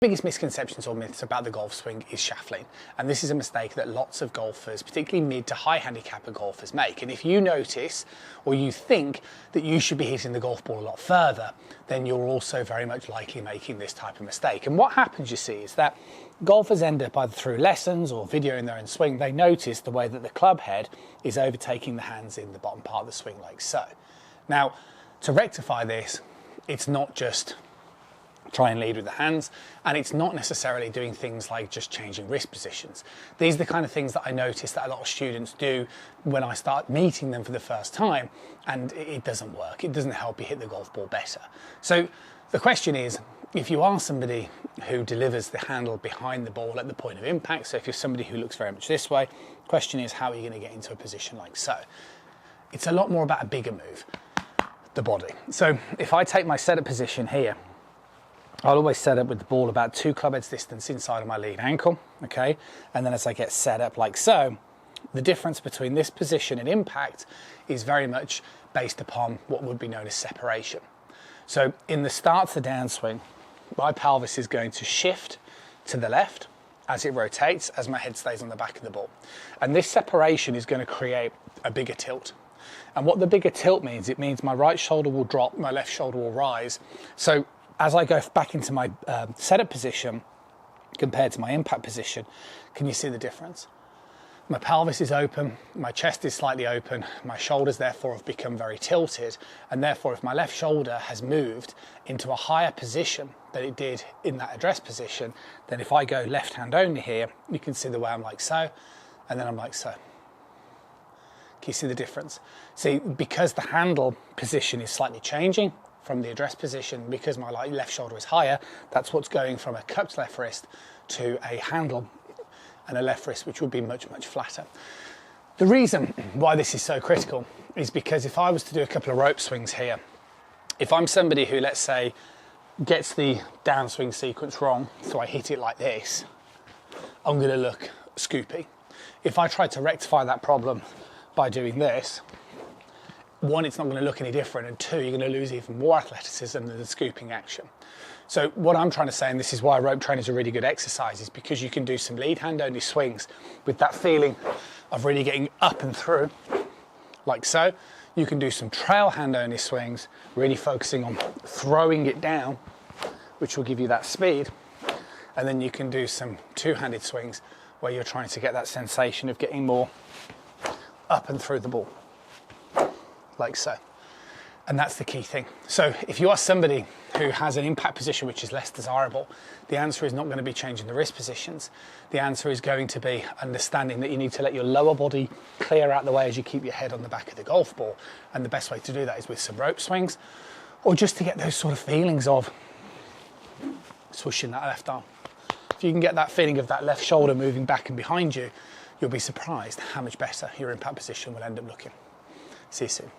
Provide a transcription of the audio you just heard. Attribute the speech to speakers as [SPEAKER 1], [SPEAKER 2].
[SPEAKER 1] Biggest misconceptions or myths about the golf swing is shaffling, and this is a mistake that lots of golfers, particularly mid to high handicapper golfers, make. And if you notice or you think that you should be hitting the golf ball a lot further, then you're also very much likely making this type of mistake. And what happens, you see, is that golfers end up either through lessons or videoing their own swing, they notice the way that the club head is overtaking the hands in the bottom part of the swing, like so. Now, to rectify this, it's not just try and lead with the hands, and it's not necessarily doing things like just changing wrist positions. These are the kind of things that I notice that a lot of students do when I start meeting them for the first time, and it doesn't work. It doesn't help you hit the golf ball better. So the question is, if you are somebody who delivers the handle behind the ball at the point of impact, so if you're somebody who looks very much this way, the question is, how are you going to get into a position like so? It's a lot more about a bigger move, the body. So if I take my setup position here, I'll always set up with the ball about 2 club heads distance inside of my lead ankle, okay? And then as I get set up like so, the difference between this position and impact is very much based upon what would be known as separation. So in the start to the downswing, my pelvis is going to shift to the left as it rotates, as my head stays on the back of the ball. And this separation is going to create a bigger tilt. And what the bigger tilt means, it means my right shoulder will drop, my left shoulder will rise. So as I go back into my setup position compared to my impact position, can you see the difference? My pelvis is open, my chest is slightly open, my shoulders therefore have become very tilted, and therefore if my left shoulder has moved into a higher position than it did in that address position, then if I go left hand only here, you can see the way I'm like so, and then I'm like so. Can you see the difference? See, because the handle position is slightly changing from the address position, because my left shoulder is higher, that's what's going from a cupped left wrist to a handle and a left wrist which would be much, much flatter. The reason why this is so critical is because if I was to do a couple of rope swings here, if I'm somebody who, let's say, gets the downswing sequence wrong, so I hit it like this, I'm going to look scoopy. If I try to rectify that problem by doing this, one, it's not going to look any different, and two, you're going to lose even more athleticism than the scooping action. So what I'm trying to say, and this is why rope training is a really good exercise, is because you can do some lead hand only swings with that feeling of really getting up and through, like so. You can do some trail hand only swings, really focusing on throwing it down, which will give you that speed. And then you can do some two-handed swings where you're trying to get that sensation of getting more up and through the ball, like so. And that's the key thing. So if you are somebody who has an impact position which is less desirable, the answer is not going to be changing the wrist positions. The answer is going to be understanding that you need to let your lower body clear out the way as you keep your head on the back of the golf ball. And the best way to do that is with some rope swings, or just to get those sort of feelings of swooshing that left arm. If you can get that feeling of that left shoulder moving back and behind you, you'll be surprised how much better your impact position will end up looking. See you soon.